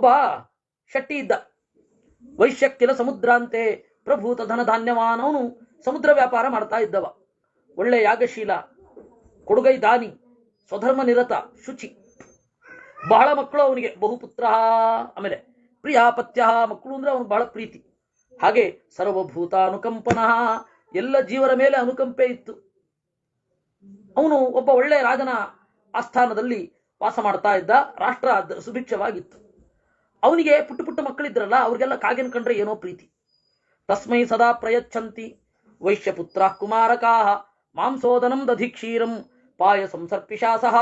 ಒಬ್ಬ ಶೆಟ್ಟಿ ಇದ್ದ. ವೈಶ್ಯಕ್ಕಿಲ ಸಮುದ್ರಾಂತೆ ಪ್ರಭೂತ ಧನ ಧಾನ್ಯವಾನ್. ಅವನು ಸಮುದ್ರ ವ್ಯಾಪಾರ ಮಾಡ್ತಾ ಇದ್ದವ. ಒಳ್ಳೆ ಯಾಗಶೀಲ, ಕೊಡುಗೈ ದಾನಿ, ಸ್ವಧರ್ಮ ನಿರತ, ಶುಚಿ. ಬಹಳ ಮಕ್ಕಳು ಅವನಿಗೆ, ಬಹುಪುತ್ರ. ಆಮೇಲೆ ಪ್ರಿಯಾಪತ್ಯ, ಮಕ್ಕಳು ಅಂದ್ರೆ ಅವನಿಗೆ ಬಹಳ ಪ್ರೀತಿ. ಹಾಗೆ ಸರ್ವಭೂತ ಅನುಕಂಪನ, ಎಲ್ಲ ಜೀವರ ಮೇಲೆ ಅನುಕಂಪೆ ಇತ್ತು. ಅವನು ಒಬ್ಬ ಒಳ್ಳೆ ರಾಜನ ಆಸ್ಥಾನದಲ್ಲಿ ವಾಸ ಮಾಡ್ತಾ ಇದ್ದ. ರಾಷ್ಟ್ರ ಸುಭಿಕ್ಷವಾಗಿತ್ತು. ಅವನಿಗೆ ಪುಟ್ಟ ಪುಟ್ಟ ಮಕ್ಕಳಿದ್ರಲ್ಲ, ಅವ್ರಿಗೆಲ್ಲ ಕಾಗೆನ ಕಂಡ್ರೆ ಏನೋ ಪ್ರೀತಿ. ತಸ್ಮೈ ಸದಾ ಪ್ರಯಚ್ಛಂತಿ ವೈಶ್ಯಪುತ್ರ ಕುಮಾರಕಾ ಮಾಂಸೋದನಂ ದಧಿಕ್ಷೀರಂ ಪಾಯಸಂ ಸರ್ಪಿಷಾ ಸಹ.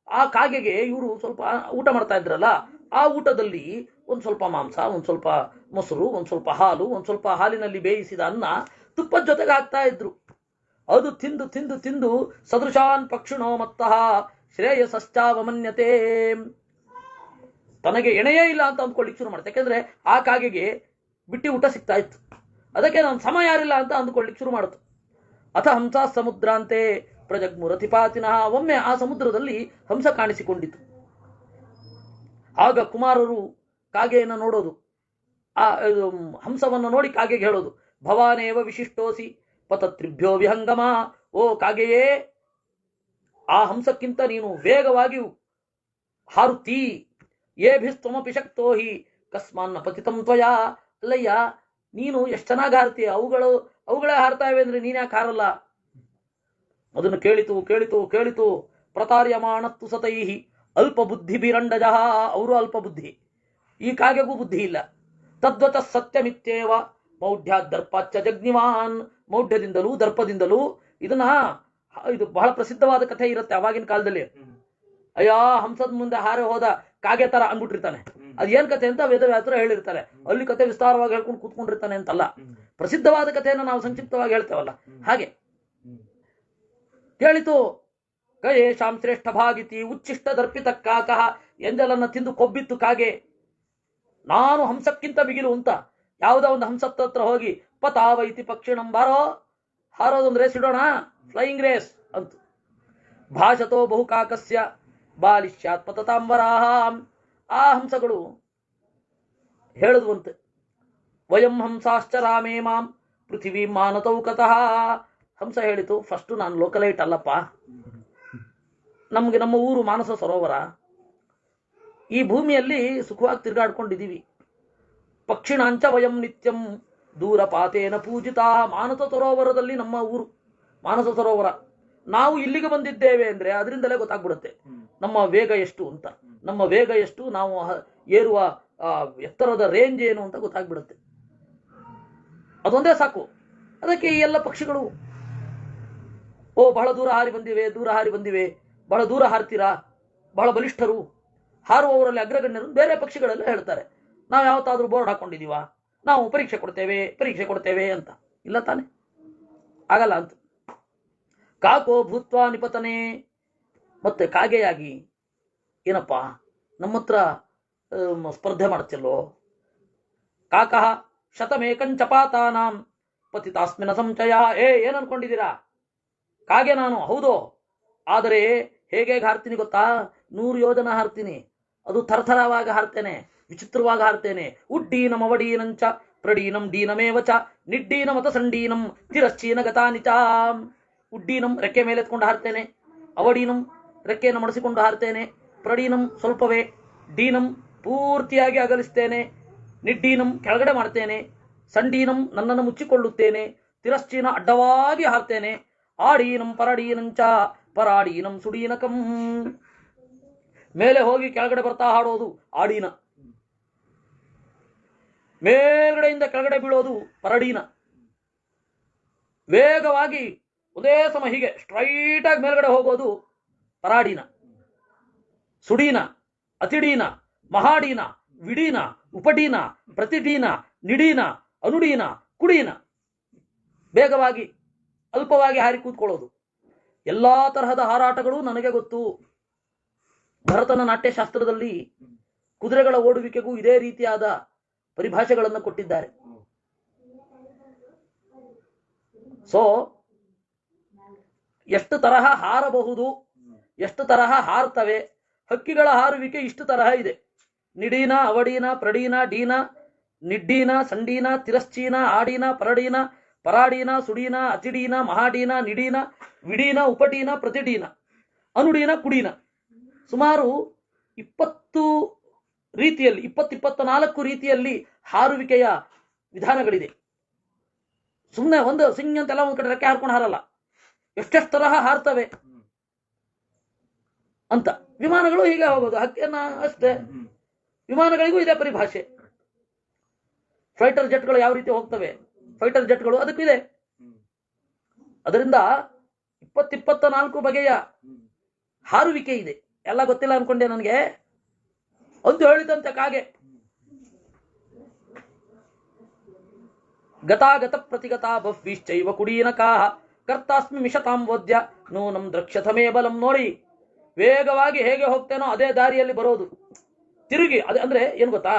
ಆ ಕಾಗೆಗೆ ಇವರು ಸ್ವಲ್ಪ ಊಟ ಮಾಡ್ತಾ ಇದ್ರಲ್ಲ, ಆ ಊಟದಲ್ಲಿ ಒಂದ್ ಸ್ವಲ್ಪ ಮಾಂಸ, ಒಂದ್ ಸ್ವಲ್ಪ ಮೊಸರು, ಒಂದ್ ಸ್ವಲ್ಪ ಹಾಲು, ಒಂದ್ ಸ್ವಲ್ಪ ಹಾಲಿನಲ್ಲಿ ಬೇಯಿಸಿದ ಅನ್ನ ತುಪ್ಪದ ಜೊತೆಗೆ ಹಾಕ್ತಾ ಇದ್ರು. ಅದು ತಿಂದು ತಿಂದು ತಿಂದು ಸದೃಶಾನ್ ಪಕ್ಷಿಣೋ ಮತ್ತಃ ಶ್ರೇಯಸಶ್ಚಾವಮನ್ಯತೆ. ತನಗೆ ಎಣೆಯೇ ಇಲ್ಲ ಅಂತ ಅಂದ್ಕೊಳ್ಳಿಕ್ ಶುರು ಮಾಡುತ್ತೆ. ಯಾಕೆಂದ್ರೆ ಆ ಕಾಗೆಗೆ ಬಿಟ್ಟಿ ಊಟ ಸಿಗ್ತಾ ಇತ್ತು. ಅದಕ್ಕೆ ನಾನು ಸಮ ಯಾರಿಲ್ಲ ಅಂತ ಅಂದ್ಕೊಳ್ಳಿಕ್ ಶುರು ಮಾಡುತ್ತೆ. ಅಥ ಹಂಸ ಸಮುದ್ರಾಂತೆ ಪ್ರಜಗ್ಮುರತಿಪಾತಿನಃ. ಒಮ್ಮೆ ಆ ಸಮುದ್ರದಲ್ಲಿ ಹಂಸ ಕಾಣಿಸಿಕೊಂಡಿತು. ಆಗ ಕುಮಾರರು ಕಾಗೆಯನ್ನು ನೋಡೋದು, ಆ ಹಂಸವನ್ನು ನೋಡಿ ಕಾಗೆಗೆ ಹೇಳೋದು, ಭವಾನೇವ ವಿಶಿಷ್ಟೋಸಿ ಪತತ್ರಿಭ್ಯೋ ವಿಹಂಗಮ. ಓ ಕಾಗೆಯೇ, ಆ ಹಂಸಕ್ಕಿಂತ ನೀನು ವೇಗವಾಗಿ ಹಾರುತ್ತೀ. ಏಭಿಸ್ತಮಪಿ ಶಕ್ತೋ ಹಿ ಕಸ್ಮಾನ್ನ ಪತಿತಂ ತ್ವಯಾ. ಅಲ್ಲಯ್ಯ, ನೀನು ಎಷ್ಟು ಚೆನ್ನಾಗಿ ಹಾರ್ತೀಯ, ಅವುಗಳೇ ಹಾರ್ತಾ ಇವೆ ಅಂದ್ರೆ ನೀನ್ ಯಾಕೆ ಹಾರಲ್ಲ? ಅದನ್ನು ಕೇಳಿತು ಕೇಳಿತು ಕೇಳಿತು. ಪ್ರತಾರ್ಯಮಾಣತ್ತು ಸತೈಹಿ ಅಲ್ಪ ಬುದ್ಧಿ ಬಿರಂಡಜ. ಅವರು ಅಲ್ಪ ಬುದ್ಧಿ, ಈ ಕಾಗೆಗೂ ಬುದ್ಧಿ ಇಲ್ಲ. ತದ್ವತ ಸತ್ಯಮಿತ್ಯೇವ ಮೌಢ್ಯಾದರ್ಪಾಚ್ಚ ಜಗ್ನಿವಾನ್. ಮೌಢ್ಯದಿಂದಲೂ ದರ್ಪದಿಂದಲೂ ಇದು ಬಹಳ ಪ್ರಸಿದ್ಧವಾದ ಕಥೆ ಇರುತ್ತೆ ಅವಾಗಿನ ಕಾಲದಲ್ಲಿ. ಅಯ್ಯ, ಹಂಸದ ಮುಂದೆ ಹಾರೆ ಹೋದ ಕಾಗೆ ತರ ಅಂದ್ಬಿಟ್ಟಿರ್ತಾನೆ. ಅದೇನ್ ಕಥೆ ಅಂತ ವೇದವ್ಯಾಸರು ಹೇಳಿರ್ತಾರೆ. ಅಲ್ಲಿ ಕಥೆ ವಿಸ್ತಾರವಾಗಿ ಹೇಳ್ಕೊಂಡು ಕೂತ್ಕೊಂಡಿರ್ತಾನೆ ಅಂತಲ್ಲ, ಪ್ರಸಿದ್ಧವಾದ ಕಥೆಯನ್ನು ನಾವು ಸಂಕ್ಷಿಪ್ತವಾಗಿ ಹೇಳ್ತೇವಲ್ಲ ಹಾಗೆ. ಕೇಳಿತು, ಗಯೇಶಾಂ ಶ್ರೇಷ್ಠ ಭಾಗಿತಿ ಉಚ್ಚಿಷ್ಟ ದರ್ಪಿತ ಕಾಕಃ. ಎಂಜಲನ್ನ ತಿಂದು ಕೊಬ್ಬಿತ್ತು ಕಾಗೆ. ನಾನು ಹಂಸಕ್ಕಿಂತ ಬಿಗಿಲು ಅಂತ ಯಾವುದೋ ಒಂದು ಹಂಸತ್ತ ಹತ್ರ ಹೋಗಿ ಪತಾವೈತಿ ಪಕ್ಷಿಣಂ, ಬಾರೋ ಹಾರೋದೊಂದು ರೇಸ್ ಇಡೋಣ, ಫ್ಲೈಯಿಂಗ್ ರೇಸ್ ಅಂತ. ಭಾಷತೋ ಬಹುಕಾಕಸ್ಯ ಬಾಲಿಷ್ಯಾತ್ ಪತತಾಂಬರಾಹ. ಆ ಹಂಸಗಳು ಹೇಳಿದ್ವಂತೆ, ವಯಂ ಹಂಸಾಶ್ಚ ರಾಮೇ ಮಾಂ ಪೃಥಿವೀ ಮಾನತೌಕತಃ. ಹಂಸ ಹೇಳಿತು, ಫಸ್ಟ್ ನಾನು ಲೋಕಲೈಟ್ ಅಲ್ಲಪ್ಪ, ನಮ್ಮ ಊರು ಮಾನಸ ಸರೋವರ, ಈ ಭೂಮಿಯಲ್ಲಿ ಸುಖವಾಗಿ ತಿರುಗಾಡ್ಕೊಂಡಿದ್ದೀವಿ. ಪಕ್ಷಿಣಾಂಚ ವಯಂ ನಿತ್ಯಂ ದೂರಪಾತೇನ ಪೂಜಿತ. ಮಾನಸ ಸರೋವರದಲ್ಲಿ ನಮ್ಮ ಊರು ಮಾನಸ ಸರೋವರ. ನಾವು ಇಲ್ಲಿಗೆ ಬಂದಿದ್ದೇವೆ ಅಂದ್ರೆ ಅದರಿಂದಲೇ ಗೊತ್ತಾಗ್ಬಿಡುತ್ತೆ ನಮ್ಮ ವೇಗ ಎಷ್ಟು ಅಂತ. ನಮ್ಮ ವೇಗ ಎಷ್ಟು, ನಾವು ಏರುವ ಎತ್ತರದ ರೇಂಜ್ ಏನು ಅಂತ ಗೊತ್ತಾಗ್ಬಿಡುತ್ತೆ. ಅದೊಂದೇ ಸಾಕು. ಅದಕ್ಕೆ ಈ ಎಲ್ಲ ಪಕ್ಷಿಗಳು, ಓ ಬಹಳ ದೂರ ಹಾರಿ ಬಂದಿವೆ, ಬಹಳ ದೂರ ಹಾರ್ತೀರಾ, ಬಹಳ ಬಲಿಷ್ಠರು, ಹಾರುವವರಲ್ಲಿ ಅಗ್ರಗಣ್ಯರು ಬೇರೆ ಪಕ್ಷಿಗಳೆಲ್ಲ ಹೇಳ್ತಾರೆ. ನಾವು ಯಾವತ್ತಾದ್ರೂ ಬೋರ್ಡ್ ಹಾಕೊಂಡಿದೀವ, ನಾವು ಪರೀಕ್ಷೆ ಕೊಡ್ತೇವೆ ಅಂತ? ಇಲ್ಲ ತಾನೆ, ಆಗಲ್ಲ ಅಂತ. ಕಾಕೋ ಭೂತ್ವಾ ನಿಪತನೆ. ಮತ್ತೆ ಕಾಗೆಯಾಗಿ ಏನಪ್ಪ ನಮ್ಮ ಹತ್ರ ಸ್ಪರ್ಧೆ ಮಾಡ್ತಿಲ್ಲೋ? ಕಾಕಃ ಶತಮೇಕಂಚಪಾತಾನಾಂ ಪತಿತಾಸ್ಮಿನ ಸಂಚಯ. ಏನ್ ಅನ್ಕೊಂಡಿದ್ದೀರಾ? ಕಾಗೆ ನಾನು, ಹೌದು. ಆದರೆ ಹೇಗೆ ಹಾರ್ತೀನಿ ಗೊತ್ತಾ? 100 ಯೋಜನ ಹಾರ್ತೀನಿ. ಅದು ಥರಥರವಾಗಿ ಹಾರ್ತೇನೆ, ವಿಚಿತ್ರವಾಗಿ ಹಾರ್ತೇನೆ. ಉಡ್ಡೀನಂ ಅವಡೀನಂಚ ಪ್ರಡೀನಂ ಡೀನಮೇವಚ ನಿಡ್ಡೀನಮತ ಸಂಡೀನಂ ತಿರಶ್ಚೀನ ಗತಾನಿಚ. ಉಡ್ಡೀನಂ ರೆಕ್ಕೆ ಮೇಲೆ ಎತ್ಕೊಂಡು ಹಾರ್ತೇನೆ, ಅವಡೀನಂ ರೆಕ್ಕೆಯನ್ನು ಮಡಿಸಿಕೊಂಡು ಹಾರ್ತೇನೆ, ಪ್ರಡೀನಂ ಸ್ವಲ್ಪವೇ, ಡೀನಂ ಪೂರ್ತಿಯಾಗಿ ಅಗಲಿಸ್ತೇನೆ, ನಿಡ್ಡೀನಂ ಕೆಳಗಡೆ ಮಾಡ್ತೇನೆ, ಸಂಡೀನಂ ನನ್ನನ್ನು ಮುಚ್ಚಿಕೊಳ್ಳುತ್ತೇನೆ, ತಿರಶ್ಚೀನ ಅಡ್ಡವಾಗಿ ಹಾರ್ತೇನೆ, ಆಡೀನಂ ಪರಡೀನಂಚ ಪರಾಡೀನಂ ಸುಡೀನಕಂ. ಮೇಲೆ ಹೋಗಿ ಕೆಳಗಡೆ ಬರ್ತಾ ಹಾಡೋದು ಆಡೀನ, ಮೇಲ್ಗಡೆಯಿಂದ ಕೆಳಗಡೆ ಬೀಳೋದು ಪರಡೀನ. ವೇಗವಾಗಿ ಒಂದೇ ಸಮ ಹೀಗೆ ಸ್ಟ್ರೈಟ್ ಆಗಿ ಮೇಲ್ಗಡೆ ಹೋಗೋದು ಪರಾಡೀನ. ಸುಡೀನ, ಅತಿಡೀನ, ಮಹಾಡೀನ, ವಿಡೀನ, ಉಪಡೀನ, ಪ್ರತಿಡೀನ, ನಿಡೀನ, ಅನುಡೀನ, ಕುಡೀನ. ಬೇಗವಾಗಿ ಅಲ್ಪವಾಗಿ ಹಾರಿ ಕೂತ್ಕೊಳ್ಳೋದು. ಎಲ್ಲಾ ತರಹದ ಹಾರಾಟಗಳು ನನಗೆ ಗೊತ್ತು. ಭರತನ ನಾಟ್ಯಶಾಸ್ತ್ರದಲ್ಲಿ ಕುದುರೆಗಳ ಓಡುವಿಕೆಗೂ ಇದೇ ರೀತಿಯಾದ ಪರಿಭಾಷೆಗಳನ್ನು ಕೊಟ್ಟಿದ್ದಾರೆ. ಸೊ ಎಷ್ಟು ತರಹ ಹಾರಬಹುದು, ಎಷ್ಟು ತರಹ ಹಾರ್ತವೆ. ಹಕ್ಕಿಗಳ ಹಾರುವಿಕೆ ಇಷ್ಟು ತರಹ ಇದೆ. ನಿಡೀನ ಅವಡೀನ ಪ್ರಡೀನ ಡೀನ ನಿಡ್ಡೀನ ಸಂಡೀನ ತಿರಶ್ಚೀನ ಆಡೀನ ಪರಡೀನ ಪರಾಡೀನ ಸುಡೀನ ಅತಿಡೀನ ಮಹಾಡೀನ ನಿಡೀನ ವಿಡೀನ ಉಪಡೀನ ಪ್ರತಿಡೀನ ಅನುಡೀನ ಕುಡೀನ. ಸುಮಾರು 20 ರೀತಿಯಲ್ಲಿ 24 ರೀತಿಯಲ್ಲಿ ಹಾರುವಿಕೆಯ ವಿಧಾನಗಳಿದೆ. ಸುಮ್ಮನೆ ಒಂದು ಸಿಂಗ್ ಅಂತೆಲ್ಲ ಒಂದ್ ಕಡೆ ರೆಕ್ಕೆ ಹಾರ್ಕೊಂಡು ಹಾರಲ್ಲ, ಎಷ್ಟೆಷ್ಟು ತರಹ ಹಾರ್ತವೆ ಅಂತ. ವಿಮಾನಗಳು ಹೀಗೆ ಹೋಗೋದು, ಹಕ್ಕಿಯನ್ನ ಅಷ್ಟೇ. ವಿಮಾನಗಳಿಗೂ ಇದೆ ಪರಿಭಾಷೆ. ಫೈಟರ್ ಜೆಟ್ಗಳು ಯಾವ ರೀತಿ ಹೋಗ್ತವೆ, ಫೈಟರ್ ಜೆಟ್ಗಳು ಅದಕ್ಕೂ ಇದೆ. ಅದರಿಂದ 24 ಬಗೆಯ ಹಾರುವಿಕೆ ಇದೆ. ಎಲ್ಲ ಗೊತ್ತಿಲ್ಲ ಅನ್ಕೊಂಡೆ ನನಗೆ ಒಂದು ಹೇಳಿದಂತೆ ಕಾಗೆ. ಗತಾಗತ ಪ್ರತಿಗತ ಬಹ್ವಿಶ್ಚೈವ ಕುಡೀನಕಾಹ ಕರ್ತಾಸ್ಮಿ ಮಿಷತಾಂ ವೋದ್ಯ ನೂನಂ ದ್ರಕ್ಷ್ಯಥಮೇ ಬಲಂ. ನೋಡಿ, ವೇಗವಾಗಿ ಹೇಗೆ ಹೋಗ್ತೇನೋ ಅದೇ ದಾರಿಯಲ್ಲಿ ಬರೋದು. ತಿರುಗಿ ಅದೇ ಅಂದ್ರೆ ಏನು ಗೊತ್ತಾ,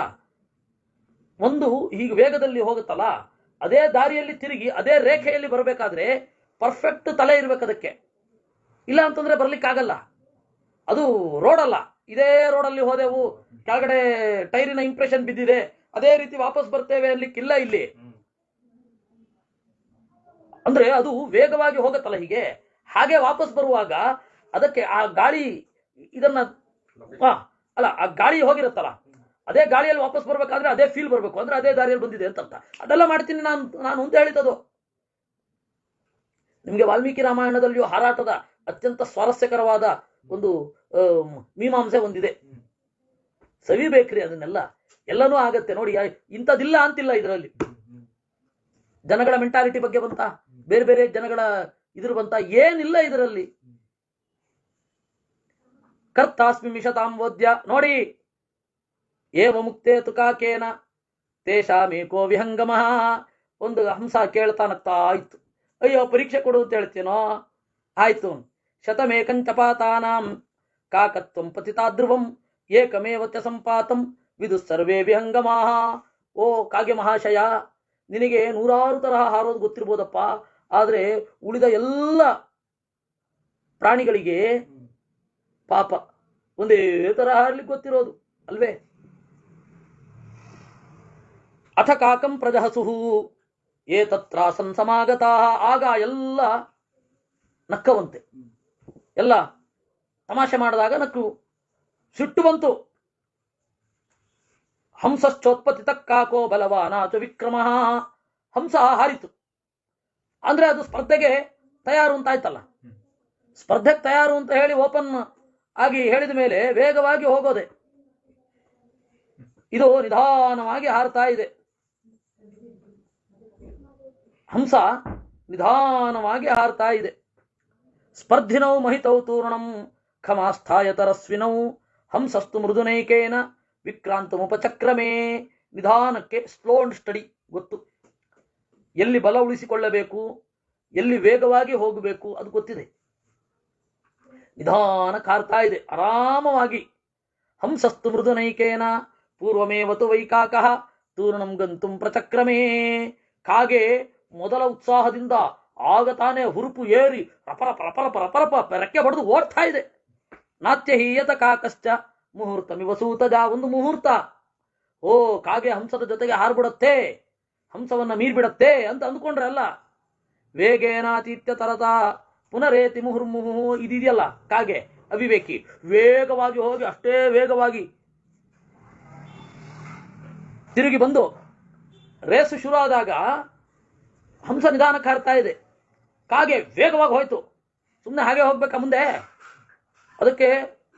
ಒಂದು ಹೀಗೆ ವೇಗದಲ್ಲಿ ಹೋಗುತ್ತಲ್ಲ, ಅದೇ ದಾರಿಯಲ್ಲಿ ತಿರುಗಿ ಅದೇ ರೇಖೆಯಲ್ಲಿ ಬರಬೇಕಾದ್ರೆ ಪರ್ಫೆಕ್ಟ್ ತಲೆ ಇರ್ಬೇಕು ಅದಕ್ಕೆ. ಇಲ್ಲ ಅಂತಂದ್ರೆ ಬರ್ಲಿಕ್ಕಾಗಲ್ಲ. ಅದು ರೋಡ್ ಅಲ್ಲ, ಇದೇ ರೋಡಲ್ಲಿ ಹೋದೆವು, ಕೆಳಗಡೆ ಟೈರಿನ ಇಂಪ್ರೆಷನ್ ಬಿದ್ದಿದೆ, ಅದೇ ರೀತಿ ವಾಪಸ್ ಬರ್ತೇವೆ ಅನ್ಲಿಕ್ಕಿಲ್ಲ ಇಲ್ಲಿ. ಅಂದ್ರೆ ಅದು ವೇಗವಾಗಿ ಹೋಗುತ್ತಲ್ಲ ಹೀಗೆ, ಹಾಗೆ ವಾಪಸ್ ಬರುವಾಗ ಅದಕ್ಕೆ ಆ ಗಾಳಿ ಇದನ್ನ ಅಲ್ಲ, ಆ ಗಾಳಿ ಹೋಗಿರುತ್ತಲ್ಲ, ಅದೇ ಗಾಳಿಯಲ್ಲಿ ವಾಪಸ್ ಬರ್ಬೇಕಾದ್ರೆ ಅದೇ ಫೀಲ್ ಬರ್ಬೇಕು, ಅಂದ್ರೆ ಅದೇ ದಾರಿಯಲ್ಲಿ ಬಂದಿದೆ ಅಂತ. ಅದೆಲ್ಲ ಮಾಡ್ತೀನಿ ನಾನು ಅಂತ ಹೇಳಿದದು. ನಿಮ್ಗೆ ವಾಲ್ಮೀಕಿ ರಾಮಾಯಣದಲ್ಲಿಯೂ ಹಾರಾಟದ ಅತ್ಯಂತ ಸ್ವಾರಸ್ಯಕರವಾದ ಒಂದು ಮೀಮಾಂಸೆ ಒಂದಿದೆ. ಸವಿಬೇಕ್ರಿ ಅದನ್ನೆಲ್ಲ, ಎಲ್ಲನೂ ಆಗತ್ತೆ ನೋಡಿ. ಇಂಥದಿಲ್ಲ ಅಂತಿಲ್ಲ ಇದರಲ್ಲಿ. ಜನಗಳ ಮೆಂಟಾಲಿಟಿ ಬಗ್ಗೆ ಬಂತ, ಬೇರೆ ಬೇರೆ ಜನಗಳ ಇದ್ರ ಬಂತ, ಏನಿಲ್ಲ ಇದರಲ್ಲಿ. ಕರ್ತಾಸ್ಮಿ ಮಿಷತಾಂ ವೋದ್ಯ. ನೋಡಿ, ಏವ ಮುಕ್ತೇ ತುಕಾಕೇನ ತೇಷಾಮೇಕೋ ವಿಹಂಗಮಃ. ಒಂದು ಹಂಸ ಕೇಳ್ತಾನಗ್ತಾ ಆಯ್ತು, ಅಯ್ಯೋ ಪರೀಕ್ಷೆ ಕೊಡು ಅಂತ ಹೇಳ್ತೀನೋ, ಆಯ್ತು. ಶತಮೇಕಂಚಪಾತಾನಾಂ ಕಾಕತ್ವಂ ಪತಿತಾಧ್ರುವಂ ಏಕಮೇವತ್ಯ ಸಂಪಾತಂ ವಿದು ಸರ್ವೇ ವಿಹಂಗಮಾಹ. ಓ ಕಾಗೆ ಮಹಾಶಯ, ನಿನಗೆ 100 ತರಹ ಹಾರೋದು ಗೊತ್ತಿರ್ಬೋದಪ್ಪ, ಆದ್ರೆ ಉಳಿದ ಎಲ್ಲ ಪ್ರಾಣಿಗಳಿಗೆ ಪಾಪ ಒಂದೇ ತರ ಹಾರ್ಲಿಕ್ಕೆ ಗೊತ್ತಿರೋದು ಅಲ್ವೇ. ಅಥ ಕಾಕಂ ಪ್ರಜಹಸುಹು ಏತತ್ರಾಸನ್ ಸಮಾಗತಾ. ಆಗ ಎಲ್ಲ ನಕ್ಕವಂತೆ, ಎಲ್ಲ ತಮಾಷೆ ಮಾಡಿದಾಗ ನಕ್ಕು. ಸಿಟ್ಟು ಬಂತು. ಹಂಸಶ್ಚೋತ್ಪತಿತ ಕಾಕೋ ಬಲವಾನಾಚ ವಿಕ್ರಮ. ಹಂಸ ಹಾರಿತು ಅಂದ್ರೆ ಅದು ಸ್ಪರ್ಧೆಗೆ ತಯಾರು ಅಂತ ಆಯ್ತಲ್ಲ. ಸ್ಪರ್ಧೆಗೆ ತಯಾರು ಅಂತ ಹೇಳಿ ಓಪನ್ ಆಗಿ ಹೇಳಿದ ಮೇಲೆ ವೇಗವಾಗಿ ಹೋಗೋದೆ. ಇದು ನಿಧಾನವಾಗಿ ಹಾರ್ತಾ ಇದೆ. ಹಂಸ ನಿಧಾನವಾಗಿ ಹಾರ್ತಾ ಇದೆ. ಸ್ಪರ್ಧಿನೌ ಮಹಿತೌ ತೂರ್ಣಂ ಖಮಾಸ್ಥಾಯ ತರಸ್ವಿನೌ ಹಂಸಸ್ತು ಮೃದುನೈಕೇನ ವಿಕ್ರಾಂತಮುಪಚಕ್ರಮೇ. ನಿಧಾನಕ್ಕೆ, ಸ್ಲೋ ಅಂಡ್ ಸ್ಟಡಿ ಗೊತ್ತು. ಎಲ್ಲಿ ಬಲ ಉಳಿಸಿಕೊಳ್ಳಬೇಕು, ಎಲ್ಲಿ ವೇಗವಾಗಿ ಹೋಗಬೇಕು ಅದು ಗೊತ್ತಿದೆ. ನಿಧಾನ ಕಾರ್ತಾ ಇದೆ ಆರಾಮವಾಗಿ. ಹಂಸಸ್ತು ಮೃದುನೈಕೇನ ಪೂರ್ವಮೇವತು ವೈಕಾಕಃ ತೂರ್ಣಂ ಗಂತುಂ ಪ್ರಚಕ್ರಮೇ. ಕಾಗೆ ಮೊದಲ ಉತ್ಸಾಹದಿಂದ ಆಗ ತಾನೇ ಹುರುಪು ಏರಿ ರಪರಪ ರಪರಪ ರಪರಪ ರೆಕ್ಕೆ ಬಡಿದು ಓಡ್ತಾ ಇದೆ. ನಾತ್ಯ ಹೀಯತ ಕಾಕಶ್ಚ ಮುಹೂರ್ತ ಮಿವಸೂತಜ. ಒಂದು ಮುಹೂರ್ತ, ಓ ಕಾಗೆ ಹಂಸದ ಜೊತೆಗೆ ಹಾರ್ಬಿಡತ್ತೆ, ಹಂಸವನ್ನ ಮೀರ್ಬಿಡತ್ತೆ ಅಂತ ಅಂದ್ಕೊಂಡ್ರೆ ಅಲ್ಲ. ವೇಗೇನಾತೀತ್ಯ ತರತ ಪುನರೇತಿ ಮುಹುರ್ಮುಹು. ಇದೆಯಲ್ಲ ಕಾಗೆ ಅವಿವೇಕಿ, ವೇಗವಾಗಿ ಹೋಗಿ ಅಷ್ಟೇ ವೇಗವಾಗಿ ತಿರುಗಿ ಬಂದು ರೇಸು ಶುರು ಆದಾಗ ಹಂಸ ನಿಧಾನಕ್ಕೆ ಹಾರ್ತಾ ಇದೆ, ಕಾಗೆ ವೇಗವಾಗಿ ಹೋಯ್ತು. ಸುಮ್ಮನೆ ಹಾಗೆ ಹೋಗ್ಬೇಕಾ ಮುಂದೆ? ಅದಕ್ಕೆ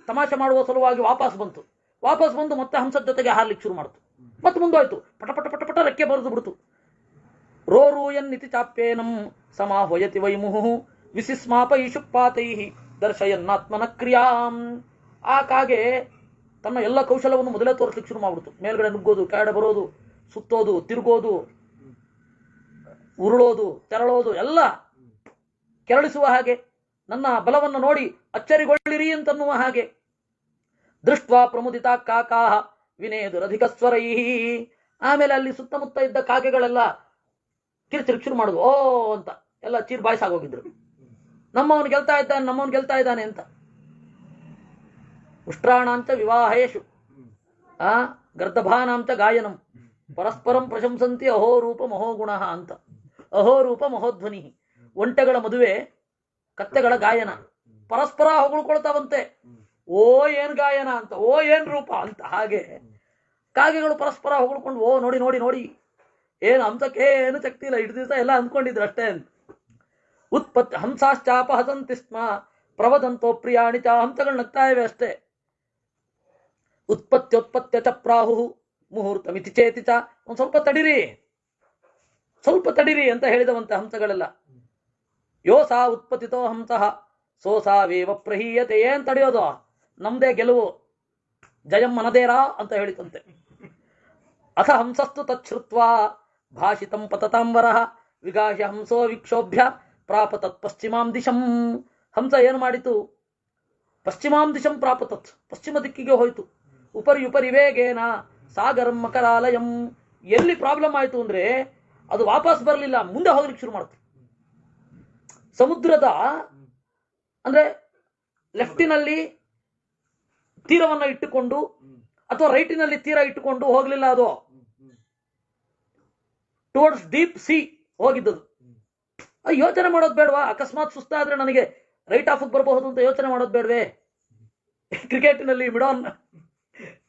ತಮಾಷೆ ಮಾಡುವ ಸಲುವಾಗಿ ವಾಪಸ್ ಬಂತು. ವಾಪಸ್ ಬಂದು ಮತ್ತೆ ಹಂಸದ ಜೊತೆಗೆ ಹಾರ್ಲಿಕ್ಕೆ ಶುರು ಮಾಡ್ತು. ಮತ್ತೆ ಮುಂದೋಯ್ತು, ಪಟ ಪಟ ಪಟ ಪಟ ರೆಕ್ಕೆ ಬರೆದು ಬಿಡ್ತು. ರೋರೂಯನ್ನಿತಿ ಚಾಪ್ಯೇನಂ ಸಮಾಹ್ವಯತಿ ವೈಮುಹು ವಿಸಿಸ್ಮಾಪೈಷುಪಾತೈ ದರ್ಶಯನ್ನಾತ್ಮನ ಕ್ರಿಯಾಂ. ಆ ಕಾಗೆ ತನ್ನ ಎಲ್ಲ ಕೌಶಲವನ್ನು ಮೊದಲೇ ತೋರಿಸ್ಲಿಕ್ಕೆ ಶುರು ಮಾಡ್ಬಿಡ್ತು. ಮೇಲ್ಗಡೆ ನುಗ್ಗೋದು, ಕೆಳಗಡೆ ಬರೋದು, ಸುತ್ತೋದು, ತಿರುಗೋದು, ಉರುಳೋದು, ತೆರಳೋದು ಎಲ್ಲ ಕೆರಳಿಸುವ ಹಾಗೆ, ನನ್ನ ಬಲವನ್ನು ನೋಡಿ ಅಚ್ಚರಿಗೊಳ್ಳಿರಿ ಅಂತನ್ನುವ ಹಾಗೆ. ದೃಷ್ಟ್ವಾ ಪ್ರಮುದಿತ ಕಾಕಾಹ ವಿನೇದುರಧಿಕ ಸ್ವರೈ. ಆಮೇಲೆ ಅಲ್ಲಿ ಸುತ್ತಮುತ್ತ ಇದ್ದ ಕಾಗೆಗಳೆಲ್ಲ ಕಿರಿಚಿರಿ ಶುರು ಮಾಡುದು, ಓ ಅಂತ ಎಲ್ಲ ಚೀರ್ ಬಾಯ್ಸಾಗೋಗಿದ್ರು. ನಮ್ಮವನು ಗೆಲ್ತಾ ಇದ್ದಾನೆ, ನಮ್ಮವನು ಗೆಲ್ತಾ ಇದ್ದಾನೆ ಅಂತ. ಉಷ್ಟ್ರಾಣಾಂಚ ವಿವಾಹೇಶು ಆ ಗರ್ದಭಾನಾಂಚ ಗಾಯನಂ ಪರಸ್ಪರಂ ಪ್ರಶಂಸಂತಿ ಅಹೋ ರೂಪ ಮಹೋ ಗುಣ ಅಂತ. ಅಹೋ ರೂಪ ಮಹೋಧ್ವನಿ. ಒಂಟೆಗಳ ಮದುವೆ, ಕತ್ತೆಗಳ ಗಾಯನ, ಪರಸ್ಪರ ಹೊಗಳ್ಕೊಳ್ತಾವಂತೆ. ಓ ಏನ್ ಗಾಯನ ಅಂತ, ಓ ಏನ್ ರೂಪ ಅಂತ. ಹಾಗೆ ಕಾಗೆಗಳು ಪರಸ್ಪರ ಹೊಗಳ್ಕೊಂಡು, ಓ ನೋಡಿ ನೋಡಿ ನೋಡಿ, ಏನು ಹಂಸಕ್ಕೆ ಏನು ಶಕ್ತಿ ಇಲ್ಲ, ಇಷ್ಟು ದಿವಸ ಎಲ್ಲ ಅಂದ್ಕೊಂಡಿದ್ರು ಅಷ್ಟೇ ಅಂತ. ಉತ್ಪತ್ತಿ ಹಂಸಾಶ್ಚಾಪಹಸಂತಿ ಸ್ಮ ಪ್ರವದಂತೋ ಪ್ರಿಯಾಣಿ ಚ. ಹಂಸಗಳು ನಗ್ತಾ ಇವೆ ಅಷ್ಟೇ. ಉತ್ಪತ್ತ್ಯೋತ್ಪತ್ತ್ಯ ಚ ಪ್ರಾಹು ಮುಹೂರ್ತ ಮಿತಿ ಚೇತಿ ಚ. ಒಂದು ಸ್ವಲ್ಪ ತಡಿರಿ, ಸ್ವಲ್ಪ ತಡಿರಿ ಅಂತ ಹೇಳಿದವಂತೆ ಹಂಸಗಳೆಲ್ಲ. ಯೋ ಸಾ ಉತ್ಪತ್ತಿತೋ ಹಂಸಃ ಸೋಸಾವೇವ ಪ್ರಹೀಯತೆ. ಏನ್ ತಡೆಯೋದು, ನಮ್ದೇ ಗೆಲುವು, ಜಯಂ ಮನದೇರಾ ಅಂತ ಹೇಳಿತಂತೆ. ಅಥ ಹಂಸಸ್ತು ತಚ್ಛ್ರುತ್ವಾ ಭಾಷಿತಂ ಪತತಾಂಬರಃ ವಿಗಾಹ್ಯ ಹಂಸೋ ವಿಕ್ಷೋಭ್ಯ ಪ್ರಾಪತತ್ ಪಶ್ಚಿಮಾಂ ದಿಶಂ. ಹಂಸ ಏನು ಮಾಡಿತು, ಪಶ್ಚಿಮಾಂ ದಿಶಂ ಪ್ರಾಪತತ್, ಪಶ್ಚಿಮ ದಿಕ್ಕಿಗೆ ಹೋಯಿತು. ಉಪರಿ ಉಪರಿ ವೇಗೇನ ಸಾಗರಂ ಮಕರಾಲಯಂ. ಎಲ್ಲಿ ಪ್ರಾಬ್ಲಮ್ ಆಯಿತು ಅಂದ್ರೆ ಅದು ವಾಪಸ್ ಬರಲಿಲ್ಲ, ಮುಂದೆ ಹೋಗ್ಲಿಕ್ಕೆ ಶುರು ಮಾಡ್ತು. ಸಮುದ್ರದ ಅಂದ್ರೆ ಲೆಫ್ಟಿನಲ್ಲಿ ತೀರವನ್ನು ಇಟ್ಟುಕೊಂಡು ಅಥವಾ ರೈಟಿನಲ್ಲಿ ತೀರ ಇಟ್ಟುಕೊಂಡು ಹೋಗ್ಲಿಲ್ಲ, ಅದು ಟುವರ್ಡ್ಸ್ ಡೀಪ್ ಸಿ ಹೋಗಿದ್ದದು. ಯೋಚನೆ ಮಾಡೋದು ಬೇಡವಾ, ಅಕಸ್ಮಾತ್ ಸುಸ್ತಾದ್ರೆ ನನಗೆ ರೈಟ್ ಆಫ್ ಬರಬಹುದು ಅಂತ ಯೋಚನೆ ಮಾಡೋದು ಬೇಡವೇ? ಕ್ರಿಕೆಟ್ನಲ್ಲಿ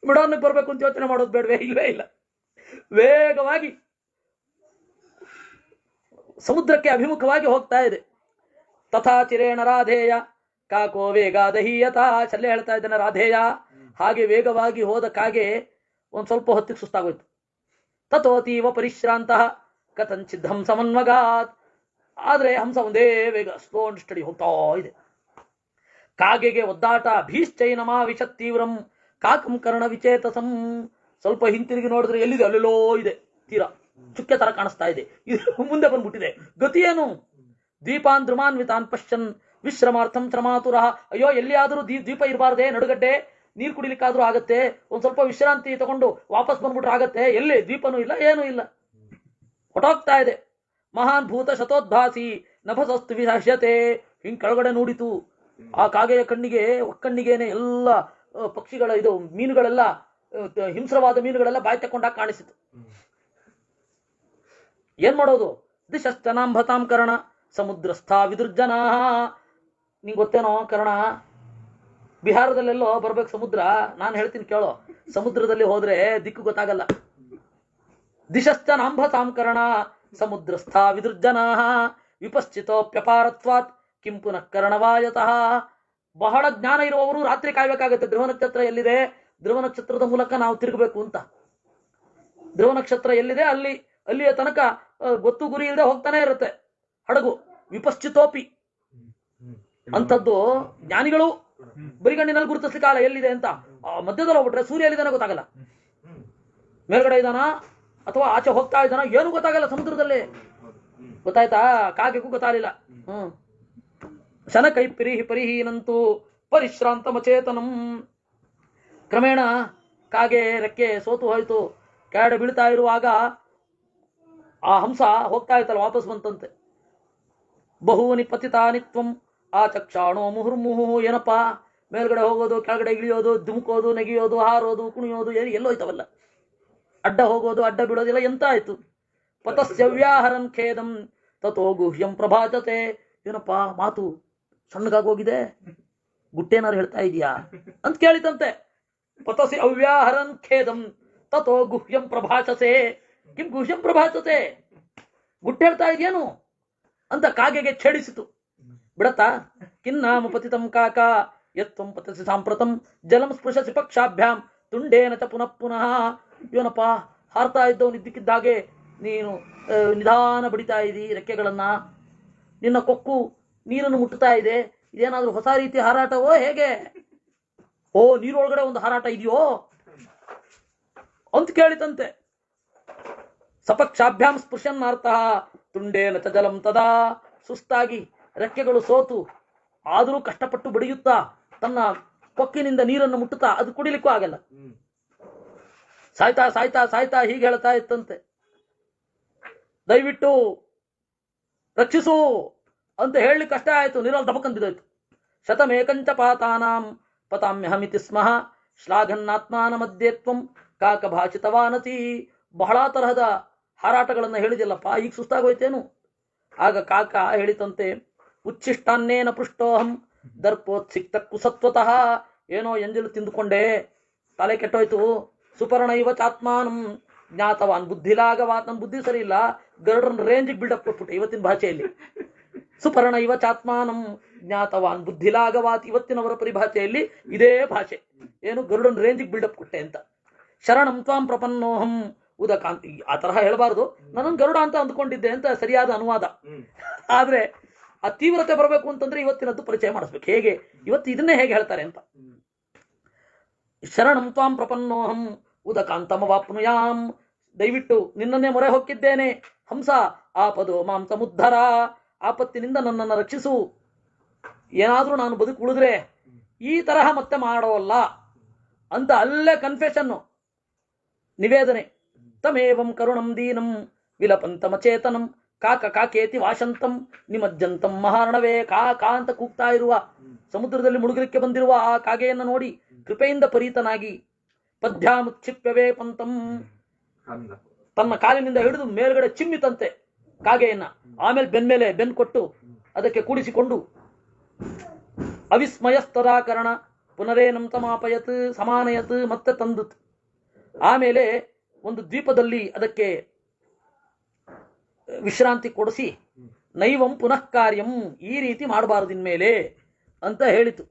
ಮಿಡೋನ್ಗೆ ಬರಬೇಕು ಅಂತ ಯೋಚನೆ ಮಾಡೋದು ಬೇಡವೇ? ಇಲ್ವೇ ಇಲ್ಲ. ವೇಗವಾಗಿ ಸಮುದ್ರಕ್ಕೆ ಅಭಿಮುಖವಾಗಿ ಹೋಗ್ತಾ ಇದೆ. ತಥಾ ಚಿರೇಣ ರಾಧೇಯ ಕಾಕೋ ವೇಗ ದಹೀಯತ. ಚಲ್ಲೆ ಹೇಳ್ತಾ ಇದ್ದಾನೆ ರಾಧೇಯ. ಹಾಗೆ ವೇಗವಾಗಿ ಹೋದ ಕಾಗೆ ಒಂದ್ ಸ್ವಲ್ಪ ಹೊತ್ತಿಗೆ ಸುಸ್ತಾಗೋಯ್ತು. ತಥೋತೀವ ಪರಿಶ್ರಾಂತ ಕಥಂಚಿದ್ ಹಂಸ ಮನ್ಮಗಾತ್. ಆದ್ರೆ ಹಂಸ ಒಂದೇ ವೇಗ ಸ್ಲೋ ಅಂಡ್ ಸ್ಟಡಿ ಹೋಗ್ತಾ ಇದೆ. ಕಾಗೆಗೆ ಒದ್ದಾಟ. ಭೀಶ್ಚೈನಮಾ ವಿಶತ್ ತೀವ್ರಂ ಕಾಕಂ ಕರ್ಣ ವಿಚೇತಸಂ. ಸ್ವಲ್ಪ ಹಿಂತಿರುಗಿ ನೋಡಿದ್ರೆ ಎಲ್ಲಿದೆ, ಅಲ್ಲೆಲ್ಲೋ ಇದೆ ತೀರ, ಚುಕ್ಕೆ ತರ ಕಾಣಿಸ್ತಾ ಇದೆ, ಇದು ಮುಂದೆ ಬಂದ್ಬಿಟ್ಟಿದೆ. ಗತಿಯೇನು? ದ್ವೀಪಾನ್ ಧ್ರುಮಾನ್ವಿತಾನ್ ಪಶ್ಯನ್ ವಿಶ್ರಮಾರ್ಥಂ ಶ್ರಮಾತುರ. ಅಯ್ಯೋ, ಎಲ್ಲಿಯಾದರೂ ದ್ವೀಪ ಇರಬಾರ್ದೆ, ನಡುಗಡ್ಡೆ ನೀರು ಕುಡಿಲಿಕ್ಕಾದ್ರೂ ಆಗತ್ತೆ, ಒಂದ್ ಸ್ವಲ್ಪ ವಿಶ್ರಾಂತಿ ತಗೊಂಡು ವಾಪಸ್ ಬಂದ್ಬಿಟ್ರೆ ಆಗತ್ತೆ. ಎಲ್ಲಿ ದ್ವೀಪನೂ ಇಲ್ಲ, ಏನೂ ಇಲ್ಲ, ಹೊಟ್ಟೋಗ್ತಾ ಇದೆ. ಮಹಾನ್ ಭೂತ ಶತೋದ್ಭಾಸಿ ನಭಸಸ್ತು ವಿಹ್ಯತೆ. ಹಿಂಗ್ ಕೆಳಗಡೆ ನೋಡಿತು. ಆ ಕಾಗೆಯ ಕಣ್ಣಿಗೇನೆ ಎಲ್ಲ ಪಕ್ಷಿಗಳ ಇದು ಮೀನುಗಳೆಲ್ಲ, ಹಿಂಸ್ರವಾದ ಮೀನುಗಳೆಲ್ಲ ಬಾಯಿ ತಕೊಂಡಾಗ ಕಾಣಿಸಿತು. ಏನ್ ಮಾಡೋದು? ದಿಶಶ್ಚನಾಂಭತಾಂ ಕರ್ಣ ಸಮುದ್ರಸ್ಥ ವಿದುರ್ಜನಾ. ನಿಂಗೆ ಗೊತ್ತೇನೋ ಕರ್ಣ, ಬಿಹಾರದಲ್ಲೆಲ್ಲೋ ಬರ್ಬೇಕು ಸಮುದ್ರ. ನಾನು ಹೇಳ್ತೀನಿ ಕೇಳೋ, ಸಮುದ್ರದಲ್ಲಿ ಹೋದ್ರೆ ದಿಕ್ಕು ಗೊತ್ತಾಗಲ್ಲ. ದಿಶಶ್ಚನಾಂಭತಾಂ ಕರ್ಣ ಸಮುದ್ರಸ್ಥ ವಿದುರ್ಜನಾ ವಿಪಶ್ಚಿತೋಪ್ಯಪಾರತ್ವಾತ್ ಕಿಂ ಪುನಃ ಕರ್ಣವಾಯತಃ. ಬಹಳ ಜ್ಞಾನ ಇರುವವರು ರಾತ್ರಿ ಕಾಯ್ಬೇಕಾಗತ್ತೆ. ಧ್ರುವ ನಕ್ಷತ್ರ ಎಲ್ಲಿದೆ, ಧ್ರುವ ನಕ್ಷತ್ರದ ಮೂಲಕ ನಾವು ತಿರುಗಬೇಕು ಅಂತ. ಧ್ರುವ ನಕ್ಷತ್ರ ಎಲ್ಲಿದೆ ಅಲ್ಲಿಯ ತನಕ ಗೊತ್ತು ಗುರಿ ಇಲ್ಲದೆ ಹೋಗ್ತಾನೆ ಇರುತ್ತೆ ಹಡಗು. ವಿಪಶ್ಚಿತೋಪಿ ಅಂಥದ್ದು ಜ್ಞಾನಿಗಳು ಬರಿಗಣ್ಣಿನಲ್ಲಿ ಗುರುತಿಸ್ಲಿಕ್ಕಾಗಲ್ಲ ಎಲ್ಲಿದೆ ಅಂತ. ಮಧ್ಯದಲ್ಲಿ ಹೋಗ್ಬಿಟ್ರೆ ಸೂರ್ಯ ಎಲ್ಲಿದ್ದಾನೆ ಗೊತ್ತಾಗಲ್ಲ, ಮೇಲ್ಗಡೆ ಇದ್ದಾನ ಅಥವಾ ಆಚೆ ಹೋಗ್ತಾ ಇದ್ದಾನ ಏನು ಗೊತ್ತಾಗಲ್ಲ ಸಮುದ್ರದಲ್ಲಿ. ಗೊತ್ತಾಯ್ತಾ? ಕಾಗೆಗೂ ಗೊತ್ತಾಗಲಿಲ್ಲ. ಶನಕೈ ಪರಿಹೀನಂತೂ ಪರಿಶ್ರಾಂತ ಮಚೇತನಂ. ಕ್ರಮೇಣ ಕಾಗೆ ರೆಕ್ಕೆ ಸೋತು ಹೋಯಿತು. ಕೆಳಗಡೆ ಬೀಳ್ತಾ ಇರುವಾಗ ಆ ಹಂಸ ಹೋಗ್ತಾ ಇತ್ತಲ್ಲ, ವಾಪಸ್ ಬಂತಂತೆ. ಬಹೂನಿ ಪತಿತಾನಿತ್ವಂ ಆ ಚಕ್ಷಾಣೋ ಮುಹುರ್ಮುಹು. ಏನಪ್ಪಾ, ಮೇಲ್ಗಡೆ ಹೋಗೋದು, ಕೆಳಗಡೆ ಇಳಿಯೋದು, ಧುಮುಕೋದು, ನೆಗೆಯೋದು, ಹಾರೋದು, ಕುಣಿಯೋದು, ಎಲ್ಲೋಯ್ತವಲ್ಲ. ಅಡ್ಡ ಹೋಗೋದು, ಅಡ್ಡ ಬೀಳೋದಿಲ್ಲ, ಎಂತ ಆಯ್ತು? ಪತಸ್ಯವ್ಯಾಹರನ್ ಖೇದಂ ತಥೋ ಗುಹ್ಯಂ ಪ್ರಭಾತತೆ. ಏನಪ್ಪಾ ಮಾತು ಸಣ್ಣಗಾಗೋಗಿದೆ, ಗುಟ್ಟೇನಾರು ಹೇಳ್ತಾ ಇದೀಯಾ ಅಂತ ಕೇಳಿತಂತೆ. ಪತಸಿ ಅವ್ಯಾಹರನ್ ಖೇದಂ ತಥೋ ಗುಹ್ಯಂ ಪ್ರಭಾಷಸೆ. ಕಿಂ ಗುಹ್ಯಂ ಪ್ರಭಾಷತೆ, ಗುಟ್ಟೆ ಹೇಳ್ತಾ ಇದೆಯೇನು ಅಂತ ಕಾಗೆಗೆ ಛೇಡಿಸಿತು. ಬಿಡತ್ತಾ? ಕಿನ್ನಾಮ ಪತಿತಂ ಕಾಕ ಯತ್ವಂ ಪತಸಿ ಸಾಂಪ್ರತಂ ಜಲಂ ಸ್ಪೃಶಸಿ ಪಕ್ಷಾಭ್ಯಾಂ ತುಂಡೇನ ಚ ಪುನಃ ಪುನಃ. ಇವನಪ್ಪ ಹಾರ್ತಾ ಇದ್ದವನು ಇದ್ದಕ್ಕಿದ್ದಾಗೆ ನೀನು ನಿಧಾನ ಬಡಿತಾ ಇದ್ದೀ ರೆಕ್ಕೆಗಳನ್ನ, ನಿನ್ನ ಕೊಕ್ಕು ನೀರನ್ನು ಮುಟ್ಟುತ್ತಾ ಇದೆ. ಇದೇನಾದ್ರೂ ಹೊಸ ರೀತಿ ಹಾರಾಟವೋ ಹೇಗೆ? ಓ, ನೀರೊಳಗಡೆ ಒಂದು ಹಾರಾಟ ಇದೆಯೋ ಅಂತ ಕೇಳಿತಂತೆ. ಸಪಕ್ಷಾಭ್ಯಾಂ ಸ್ಪೃಶನ್ನಾರ್ಥ ತುಂಡೇನ ಚ ಜಲಂ ತದಾ. ಸುಸ್ತಾಗಿ ರೆಕ್ಕೆಗಳು ಸೋತು ಆದರೂ ಕಷ್ಟಪಟ್ಟು ಬಡಿಯುತ್ತಾ ತನ್ನ ಕೊಕ್ಕಿನಿಂದ ನೀರನ್ನು ಮುಟ್ಟುತ್ತಾ ಅದು ಕುಡಿಲಿಕ್ಕೂ ಆಗಲ್ಲ. ಸಾಯ್ತಾ ಸಾಯ್ತಾ ಸಾಯ್ತಾ ಹೀಗೆ ಹೇಳ್ತಾ ಇತ್ತಂತೆ, ದಯವಿಟ್ಟು ರಕ್ಷಿಸು ಅಂತ ಹೇಳಲಿಕ್ಕೆ ಕಷ್ಟ ಆಯ್ತು. ನೀರಲ್ಲಿ ದಬಕಂದಿದ್ದಾಯ್ತು. ಶತಮೇಕಂಚ ಪಾತಾನಾಂ ಪತಾಮ್ಯಹಮಿತಿ ಸ್ಮಃ ಶ್ಲಾಘನ್ನಾತ್ಮಾನ ಮಧ್ಯತ್ವಂ ಕಾಕ ಭಾಷಿತವಾನತಿ. ಬಹಳ ತರಹದ ಹಾರಾಟಗಳನ್ನು ಹೇಳಿದಿಲ್ಲಪ್ಪ, ಈಗ ಸುಸ್ತಾಗೋಯ್ತೇನು? ಆಗ ಕಾಕ ಹೇಳಿತಂತೆ, ಉಚ್ಛಿಷ್ಟಾನ್ನೇನ ಪೃಷ್ಟೋಹಂ ದರ್ಪೋತ್ಸಿಕ್ತ ಕುಸತ್ವತಃ. ಏನೋ ಎಂಜಲು ತಿಂದುಕೊಂಡೆ, ತಲೆ ಕೆಟ್ಟೋಯ್ತು. ಸುಪರ್ಣೈವ ಚಾತ್ಮಾನಂ ಜ್ಞಾತವಾನ್ ಬುದ್ಧಿಲಾಗವಾತ್. ನನ್ನ ಬುದ್ಧಿ ಸರಿ ಇಲ್ಲ, ಗರುಡನ ರೇಂಜಿಗೆ ಬಿಲ್ಡಪ್ ಕೊಟ್ಬಿಟ್ಟೆ ಇವತ್ತಿನ ಭಾಷೆಯಲ್ಲಿ. ಸುಪರ್ಣೈವ ಚಾತ್ಮಾನಂ ಜ್ಞಾತವಾನ್ ಬುದ್ಧಿಲಾಗವಾತ್. ಇವತ್ತಿನವರ ಪರಿಭಾಷೆಯಲ್ಲಿ ಇದೇ ಭಾಷೆ. ಏನು, ಗರುಡನ ರೇಂಜಿಗೆ ಬಿಲ್ಡಪ್ ಕೊಟ್ಟೆ ಅಂತ. ಶರಣಂ ತ್ವಾಂ ಪ್ರಪನ್ನೋಹಂ ಉದಕಾಂತಿ. ಆ ತರಹ ಹೇಳಬಾರ್ದು, ನನ್ನನ್ನು ಗರುಡ ಅಂತ ಅಂದ್ಕೊಂಡಿದ್ದೆ ಅಂತ ಸರಿಯಾದ ಅನುವಾದ. ಆದ್ರೆ ಆ ತೀವ್ರತೆ ಬರಬೇಕು ಅಂತಂದ್ರೆ ಇವತ್ತಿನದ್ದು ಪರಿಚಯ ಮಾಡಿಸ್ಬೇಕು. ಹೇಗೆ ಇವತ್ತು ಇದನ್ನೇ ಹೇಗೆ ಹೇಳ್ತಾರೆ ಅಂತ. ಶರಣಂ ತ್ವಾಂ ಪ್ರಪನ್ನೋಹಂ ಉದಕಾಂತಮವಾಪ್ನುಯಾಂ. ದಯವಿಟ್ಟು ನಿನ್ನನ್ನೇ ಮೊರೆ ಹೊಕ್ಕಿದ್ದೇನೆ. ಹಂಸ ಆಪದೋ ಮಾಂ ಸಮುದ್ಧರ. ಆಪತ್ತಿನಿಂದ ನನ್ನನ್ನು ರಕ್ಷಿಸು. ಏನಾದ್ರೂ ನಾನು ಬದುಕು ಉಳಿದ್ರೆ ಈ ತರಹ ಮತ್ತೆ ಮಾಡೋಲ್ಲ ಅಂತ ಅಲ್ಲೇ ಕನ್ಫೆಷನ್ನು, ನಿವೇದನೆ. ತಮೇವಂ ಕರುಣಂ ದೀನಂ ವಿಲಪಂತಮಚೇತನಂ ಕಾಕ ಕಾಕೇತಿ ವಾಶಂತಂ ನಿಮಜ್ಜಂತಂ ಮಹಾರ್ಣವೇ. ಕಾ ಅಂತ ಕೂಗ್ತಾ ಇರುವ, ಸಮುದ್ರದಲ್ಲಿ ಮುಳುಗಲಿಕ್ಕೆ ಬಂದಿರುವ ಆ ಕಾಗೆಯನ್ನು ನೋಡಿ ಕೃಪೆಯಿಂದ ಪರೀತನಾಗಿ ಪದ್ಯಾಮುಚ್ಛಿಪ್ಯವೇ ಪಂತಂ, ತನ್ನ ಕಾಲಿನಿಂದ ಹಿಡಿದು ಮೇಲ್ಗಡೆ ಚಿಮ್ಮಿತಂತೆ ಕಾಗೆಯನ್ನ. ಆಮೇಲೆ ಬೆನ್ ಕೊಟ್ಟು ಅದಕ್ಕೆ ಕೂಡಿಸಿಕೊಂಡು ಅವಿಸ್ಮಯಸ್ತದಾಕರಣ ಪುನರೇನಂ ತಮಾಪಯತ್ ಸಮಾನಯತ್, ಮತ್ತೆ ತಂದು ಆಮೇಲೆ ಒಂದು ದ್ವೀಪದಲ್ಲಿ ಅದಕ್ಕೆ ವಿಶ್ರಾಂತಿ ಕೊಡಿಸಿ ನೈವಂ ಪುನಃ ಕಾರ್ಯಂ, ಈ ರೀತಿ ಮಾಡಬಾರದಿನ್ಮೇಲೆ ಅಂತ ಹೇಳಿತು.